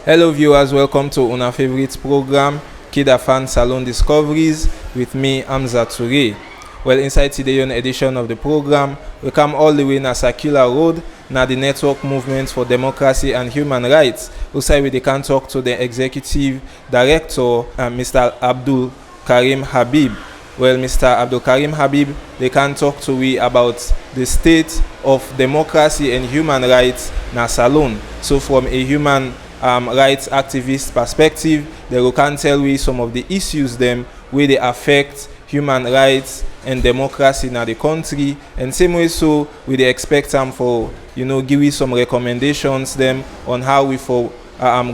Hello viewers, welcome to our favorite program, KID-AFAN Salonediscoveries with me, Hamza Toure. Well, inside today's edition of the program, we come all the way na Circular Road, na the Network Movement for Democracy and Human Rights. Outside we can talk to the Executive Director, Mr. Abdul Karim Habib. Well, Mr. Abdul Karim Habib, they can talk to we about the state of democracy and human rights na Salone. So from a human rights activist perspective, they can tell we some of the issues them where they affect human rights and democracy in the country, and same way so we dey expect them for give we some recommendations them on how we for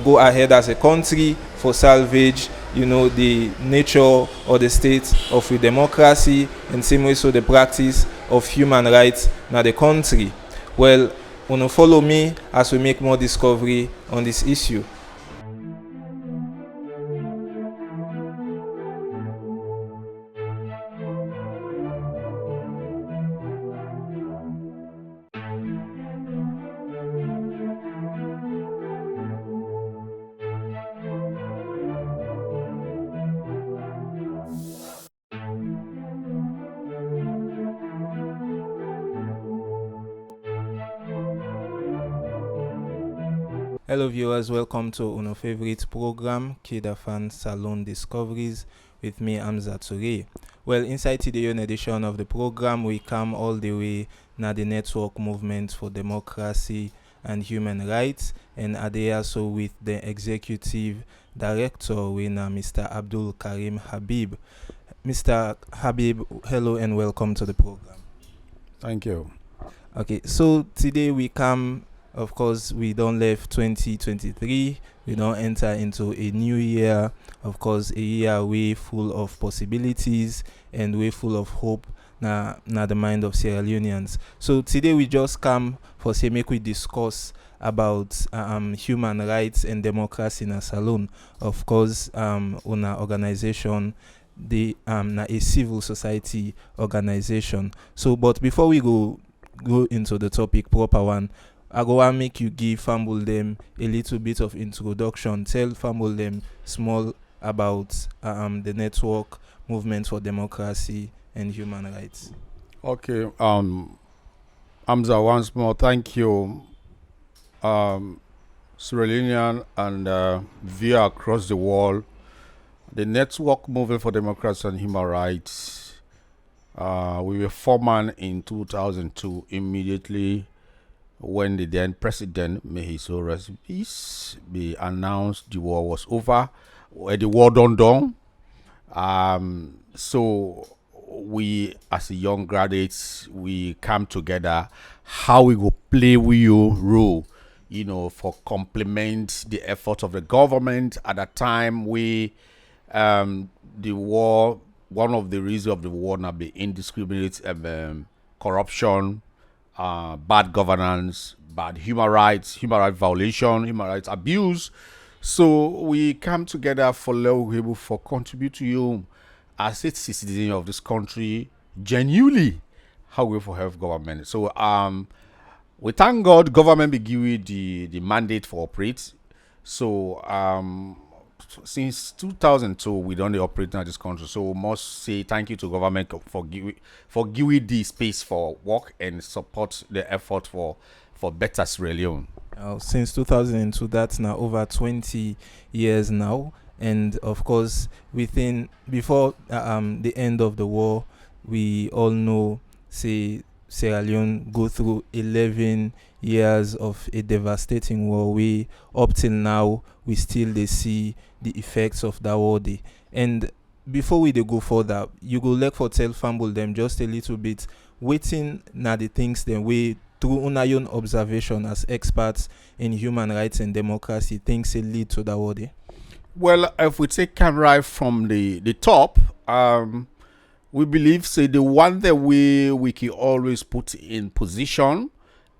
go ahead as a country for salvage the nature or the state of the democracy, and same way so the practice of human rights in the country. Well, wanna follow me as we make more discovery on this issue. Hello viewers, welcome to our favorite program, KID-AFAN Salonediscoveries with me, Hamza Toure. Well, inside today's edition of the program, we come all the way na the Network Movement for Democracy and Human Rights, and are there so with the Executive Director, we na Mr. Abdul Karim Habib. Mr. Habib, hello and welcome to the program. Thank you. Okay, so today we come. Of course, we don't leave 2023. We don't enter into a new year. Of course, a year way full of possibilities and way full of hope. Na the mind of Sierra Leoneans. So today we just come for say make we discuss about human rights and democracy in a Salone. Of course, on our organization, the na a civil society organization. So, but before we go into the topic proper one, I go and make you give Fumble them a little bit of introduction. Tell Fumble them small about the Network Movement for Democracy and Human Rights. Okay. Hamza, once more, thank you. Sierra Leonean and via across the world, the Network Movement for Democracy and Human Rights, we were formed in 2002 immediately when the then president, may he so rest in peace, be announced the war was over, the war done. So we, as a young graduates, we come together. How we go play with your role, for complement the effort of the government at that time. We, the war, one of the reasons of the war now be indiscriminate corruption. Bad governance, bad human rights violation, human rights abuse. So we come together for able for contribute to you as a citizen of this country genuinely how we for help government. So we thank God government be give you the mandate for operate. So since 2002 we don't operate in this country, so we must say thank you to government for giving the space for work and support the effort for better Sierra Leone. Since 2002, that's now over 20 years now, and of course before the end of the war, we all know say Sierra Leone go through 11 years of a devastating war. We up till now we still they see the effects of that war day. And before we go further, you go like for tell Fumble them just a little bit waiting na the things then we through una own observation as experts in human rights and democracy things that lead to that war day. Well, if we take camera from the top, we believe say the one that we can always put in position,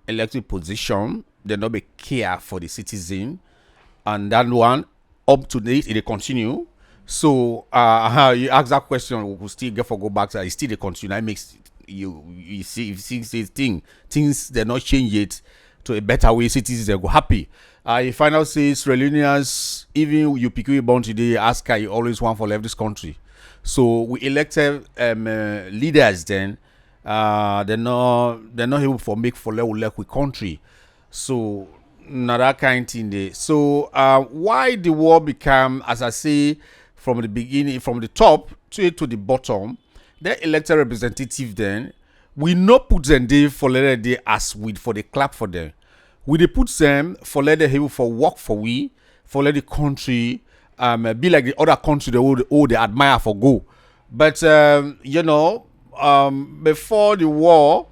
elected position, they not be care for the citizen, and that one up to date it continue. So you ask that question, we will still get for go back to it still they continue. That makes you see things they're not change it to a better way. Citizens they go happy. I find out say Sierra Leoneans, even you pick you born today, ask you always want for left this country. So we elected leaders then. They're not able for make for left with country. So now that kind of thing there. So why the war become, as I say, from the beginning, from the top to the bottom, the elected representative then, we not put them there for let they as with for the clap for them. We they put them for let them able for work for we, for let the country be like the other country they admire for go. But you know, before the war,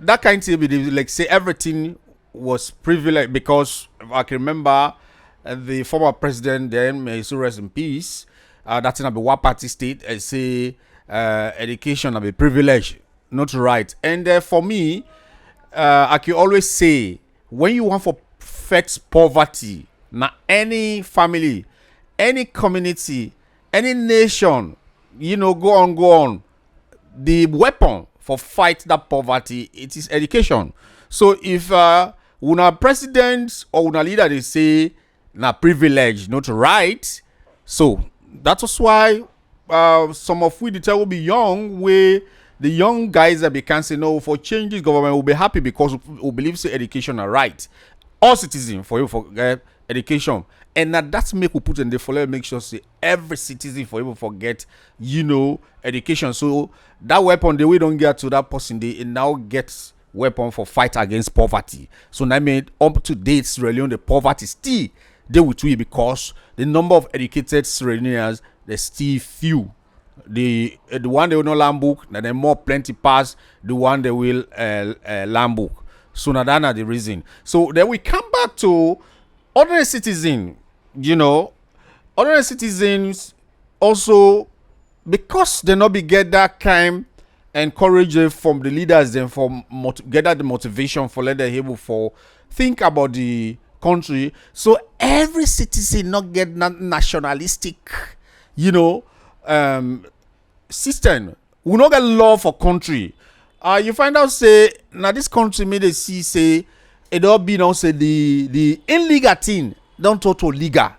that kind of thing, like say everything was privileged, because I can remember the former president then, may he rest in peace, that's in a one party state, and say education of a privilege, not right. And for me, I can always say, when you want for fight poverty, now any family, any community, any nation, you know, go on, the weapon for fight that poverty, it is education. So if una president or una leader they say na privilege, not right, so that was why some of we the will be young, where the young guys that they can say no for change this government will be happy because we believe say education are right. All citizens for you for education, and that's make we put in the follow make sure say every citizen for you forget, you know, education. So that weapon the way don't get to that person, they now gets weapon for fight against poverty. So that made up to date Sierra Leone the poverty still they with we, because the number of educated Sierra Leoneans they still few. The one they will not land book, now they more plenty pass the one they will land book. So now that's the reason. So then we come back to ordinary citizen, you know, ordinary citizens also, because they not be get that kind encourage from the leaders, then for get that the motivation for let them able for think about the country. So every citizen not get nationalistic, you know, system. We not get law for country. You find out say now this country made a see say it all be now say the illegal thing don't total legal.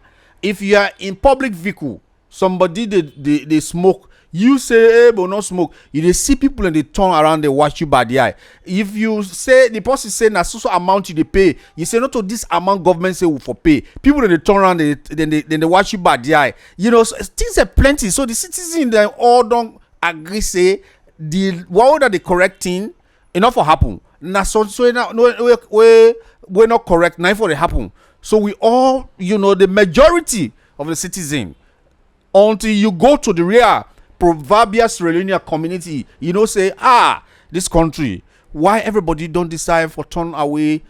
If you are in public vehicle, somebody they smoke, you say hey but not smoke, you they see people and they turn around, they watch you by the eye. If you say the person say na so amount you they pay, you say not to this amount government say will for pay, people then they turn around, then they watch you by the eye. You know, so things are plenty. So the citizens then all don't agree say the what that the correct thing enough for happen. Na so no we not correct now for it happen. So we all, you know, the majority of the citizen, until you go to the real proverbial Sierra Leone community, you know, say this country, why everybody don't decide for turn away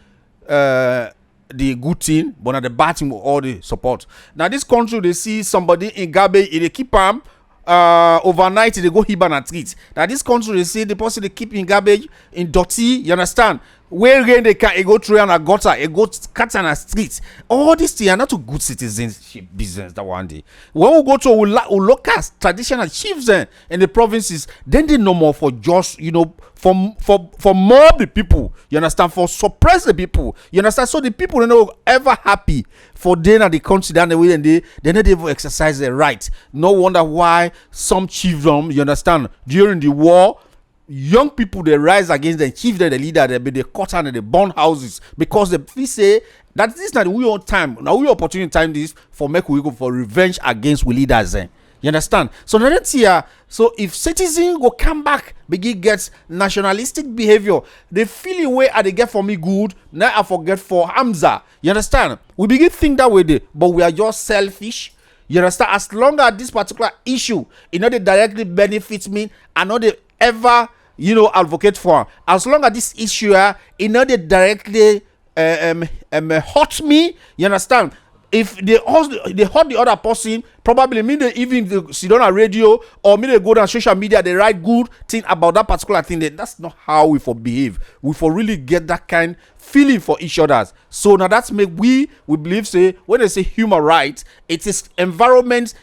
the good thing, but not the bad thing with all the support. Now this country, they see somebody in garbage, they keep them overnight, they go hibern and treat. Now this country, they see the person they keep in garbage, in dirty, you understand, where rain they can go through and a gutter, a go cut on a street. All these things are not a good citizenship business that one day. When we go to local traditional chiefs in the provinces, then they no more for just, you know, for mob the people, you understand, for suppress the people, you understand. So the people are not ever happy for them and the country down the way, and they not even exercise their right. No wonder why some chiefdom, you understand, during the war, young people they rise against the chief, the leader, they cut and they burn houses, because they say that this is not we own time. Now we opportunity time this for make we go for revenge against we leaders. You understand? So now that's here. So if citizens go come back, begin gets nationalistic behavior, they feel away they get for me good. Now I forget for Hamza. You understand? We begin think that way, but we are just selfish. You understand? As long as this particular issue, you know, they directly benefits me, I know they ever, you know, advocate for. As long as this issue, you know, they directly hurt me. You understand? If they hurt the other person, probably me they even sit on a radio, or me they go down social media, they write good thing about that particular thing. That's not how we for behave. We for really get that kind feeling for each other. So now that's make we believe say when they say human rights, it is environment.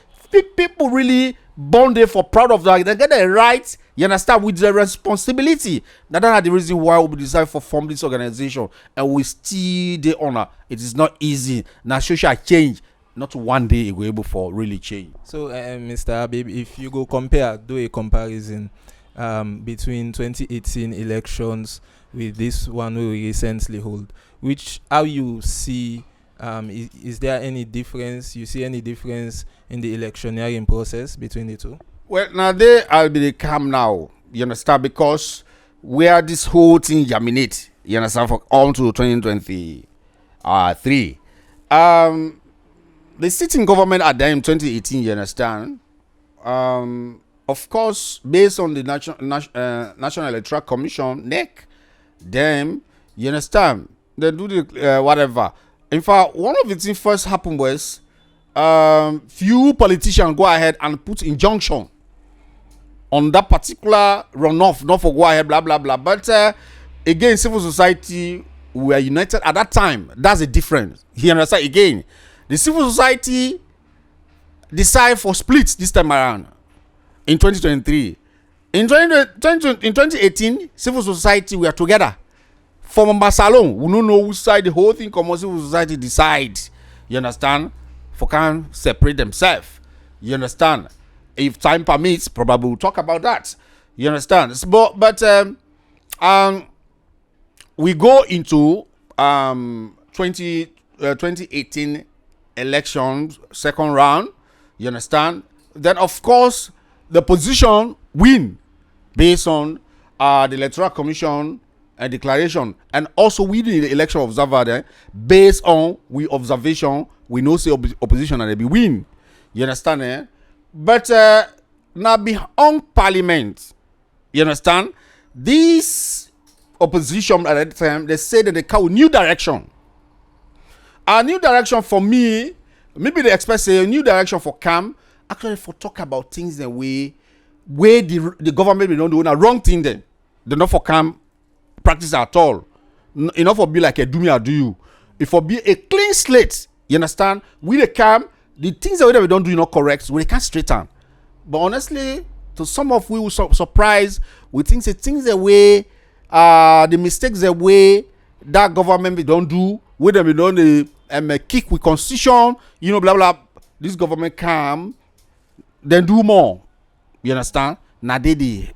People really born there for proud of that. They get the right, you understand, with the responsibility. That's the reason why we decide for form this organization, and we still the honor. It is not easy. Now social change, not one day it will able for really change. So, Mr. Habib, if you go do a comparison between 2018 elections with this one we recently hold, how you see, is there any difference? You see any difference in the electioneering process between the two? Well, now they I'll be the calm now. You understand, because where this whole thing germinate, you understand, for on to 2023. The sitting government at that in 2018, you understand. Of course, based on the National Electoral Commission, NEC, them, you understand, they do the whatever. In fact, one of the things first happened was few politicians go ahead and put injunction on that particular runoff, not for go ahead, blah blah blah. But again, civil society were united at that time. That's a difference. You understand? Again, the civil society decide for split this time around in 2023. In 2018, civil society were together. From Salone, we don't know which side the whole thing come on. Civil society decide. You understand? For can separate themselves. You understand? If time permits, probably we'll talk about that. You understand? But we go into 2018 elections, second round. You understand? Then of course the position win based on the Electoral Commission declaration, and also we the election observer there based on we observation. We know say opposition and they be win. You understand? But now beyond parliament, you understand, this opposition at that time, they say that they call new direction. A new direction for me, maybe they expect say a new direction for CAM, actually for talk about things the way the government don't do a wrong thing then. They not for CAM practice at all. Enough for be like a do me or do you. If for be a clean slate, you understand, we the CAM, the things that we don't do not correct, we can't straighten. But honestly, to some of we will surprise, we think the things the way, the mistakes the way that government we don't do, we them we don't kick with constitution, you know, blah blah. This government come, then do more. You understand? Now they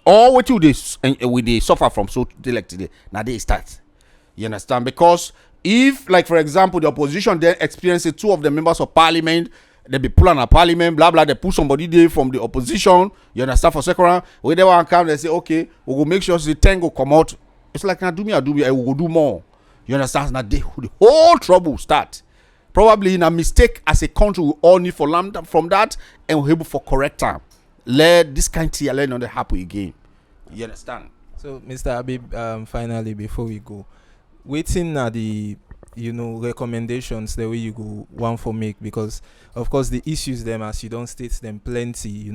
all what you this and we they suffer from so elected. Now they start. You understand? Because if, like for example, the opposition then experiences two of the members of parliament, they be pulling a parliament, blah blah. They pull somebody there from the opposition. You understand? For second round, when they want to come, they say, okay, we will make sure the 10 go come out. It's like now do me, I will do more. You understand? Now the whole trouble start. Probably in a mistake as a country, we all need for lambda from that, and we're able for correct time. Let this kind of thing not happen again. You understand? So, Mr. Habib, finally, before we go, waiting at the recommendations the way you go one for make, because of course the issues them, as you don't state them plenty,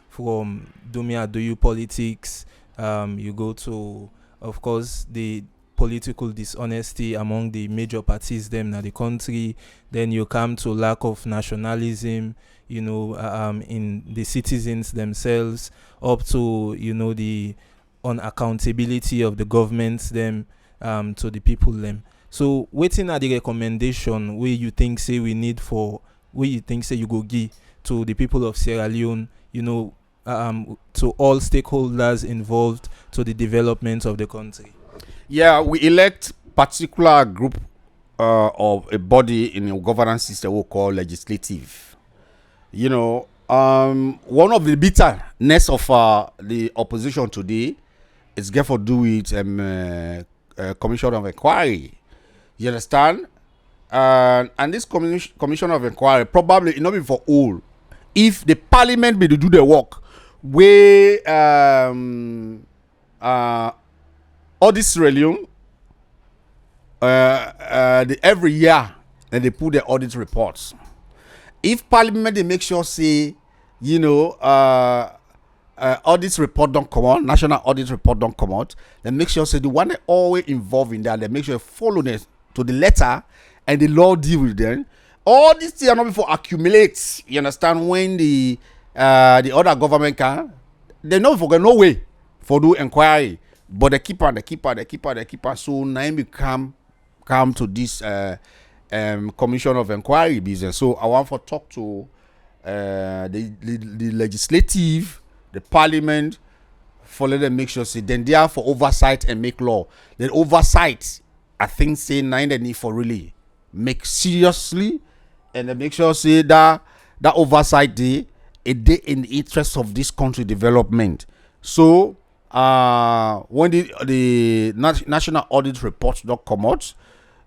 from do me or do you politics, you go to of course the political dishonesty among the major parties them in the country, then you come to lack of nationalism in the citizens themselves, up to the unaccountability of the governments them to the people them. So waiting at the recommendation where you think say we need for, where you think say you go give to the people of Sierra Leone, to all stakeholders involved to the development of the country. Yeah, we elect particular group of a body in a governance system we call legislative. One of the bitterness of the opposition today is therefore do with commission of inquiry. You understand? And this commission of inquiry probably not be for all. If the parliament be to do the work, where all this Sierra Leone, every year, and they put the audit reports. If parliament they make sure say, audit report don't come out, national audit report don't come out, then make sure say the one that always involved in that, they make sure follow this to the letter and the law deal with them. All these things are not before accumulate. You understand? When the the other government can. They no forget no way for do inquiry, but the keeper. So now we come to this commission of inquiry business. So I want to talk to the legislative, the parliament, for let them make sure say then they are for oversight and make law. Then oversight, I think say nine the need for really make seriously and then make sure say that oversight day a day in the interest of this country development. So when the national audit report don't come out,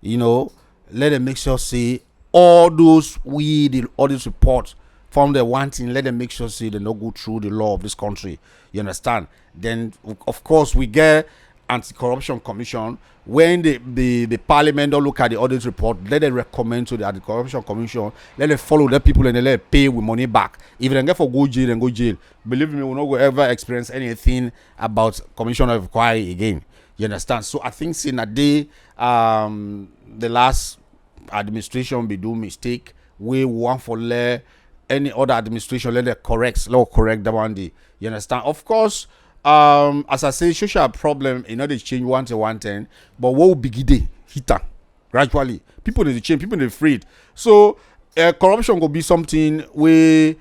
you know, let them make sure say all those the audit report from the one thing, let them make sure say they not go through the law of this country. You understand? Then of course we get anti-corruption commission. When the parliament don't look at the audit report, let them recommend to the anti-corruption commission, let them follow the people and let them pay with money back. If they get for go jail, then go jail. Believe me, we will not ever experience anything about commission of inquiry again. You understand? So I think since that day, the last administration be do mistake, we want for let any other administration let it correct that one day. You understand? Of course, as I say, social problem, you know, they change 1 to 110, but what will be day hitter gradually? People need to change, people need afraid. So corruption will be something where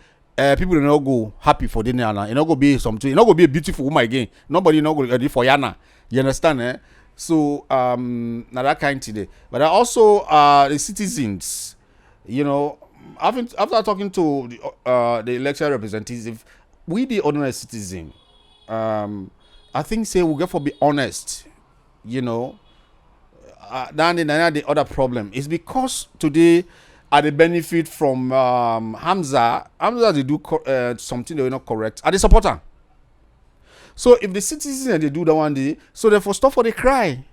people will not go happy for dinner. It not go be something, it not go be a beautiful woman again. Nobody not go ready for Yana. You understand? Eh? So now that kind today. But also the citizens, you know, after talking to the election representative, we the ordinary citizen, I think say we get for be honest, you know. Then the other problem is because today at the benefit from Hamza they do something they were not correct. Are they supporter? So if the citizens they do that one day, so therefore stop for the cry.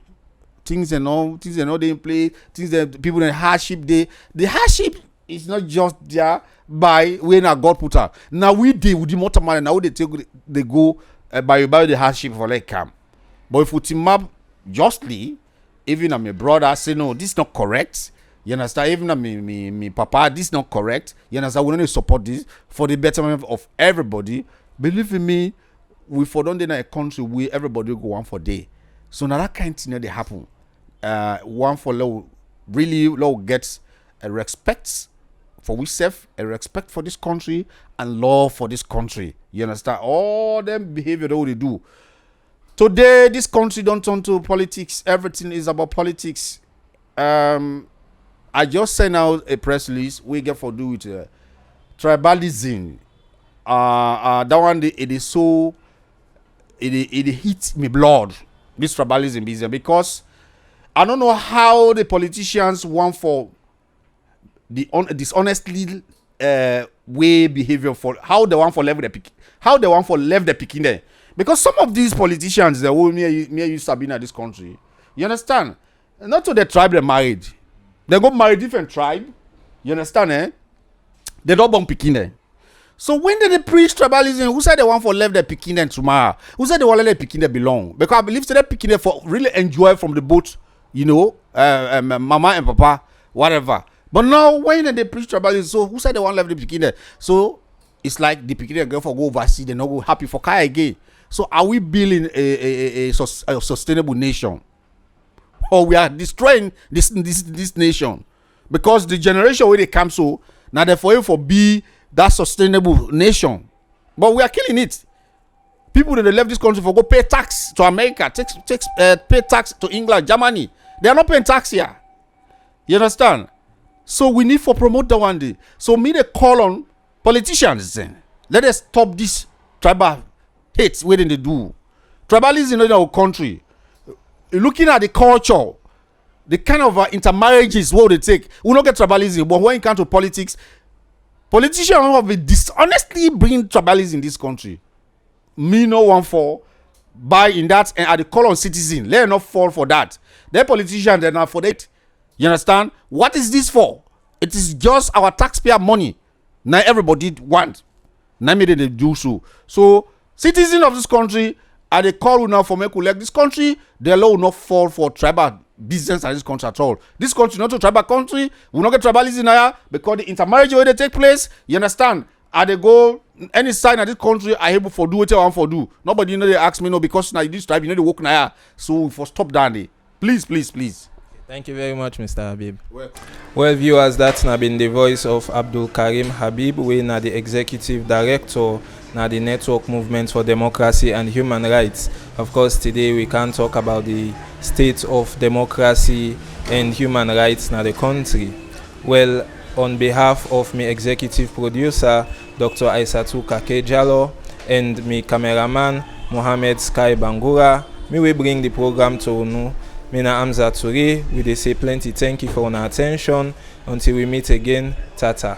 Things and all they in play, things that people in hardship the hardship is not just there by when a God put out. Now we deal with the motor man, now they go by the hardship for like camp. But if we team up justly, even my brother say no, this is not correct. You understand? Even me papa, this is not correct. You understand? We don't support this for the betterment of everybody. Believe in me, we for don't in a country where everybody go one for day. So now that kind of thing they happen. One for low really low gets a respect for we self, a respect for this country and law for this country. You understand? All them behavior that they do. Today, this country don't turn to politics. Everything is about politics. I just sent out a press release. We get for do with tribalism. That one it is so it hits me blood. This tribalism business because I don't know how the politicians want for the dishonestly way behavior for how they want for level the pick, how they want for left the picking there. Because some of these politicians that will me used to be in this country, you understand? Not to the tribe they married. They go marry different tribe. You understand, eh? They don't born picking there. So when they preach tribalism, who said they want for left the picking there tomorrow? Who said they want to let picking there belong? Because I believe they picking there for really enjoy from the boat, you know, mama and papa, whatever. But now when they preach tribalism, so who said they want to left the picking there? So it's like the picking there go for go overseas, they not go happy for Kai again. So are we building a sustainable nation? Or we are destroying this nation? Because the generation where they come so, now therefore for be that sustainable nation. But we are killing it. People that left this country for go pay tax to America, pay tax to England, Germany. They are not paying tax here. You understand? So we need for promote that one day. So me they call on politicians then. Let us stop this tribal hate waiting they do. Tribalism in our country. Looking at the culture, the kind of intermarriages what they take. We don't get tribalism, but when it comes to politics, politicians have been dishonestly bringing tribalism in this country. Me no one for buy in that and at the call on citizen. Let them not fall for that. Their politicians they're not for that. You understand? What is this for? It is just our taxpayer money. Now everybody want. Now maybe they do so. So citizens of this country are they call now for make elect this country, their law will not fall for tribal business in this country at all. This country not a tribal country, will not get tribalism here because the intermarriage where they take place, you understand? I dey go any side in this country I able for do what I want for do. Nobody they ask me no because now this type they work now. So for stop down there. Please. Thank you very much, Mr. Habib. Well, viewers, that's now been the voice of Abdul Karim Habib, we na the executive director na the Network Movement for Democracy and Human Rights. Of course, today we can talk about the state of democracy and human rights na the country. Well, on behalf of my executive producer, Dr. Aisatu Kakejalo, and my cameraman, Mohamed Sky Bangura, me will bring the program to you. Mina Amza Toure, we dey say plenty thank you for your attention. Until we meet again, tata.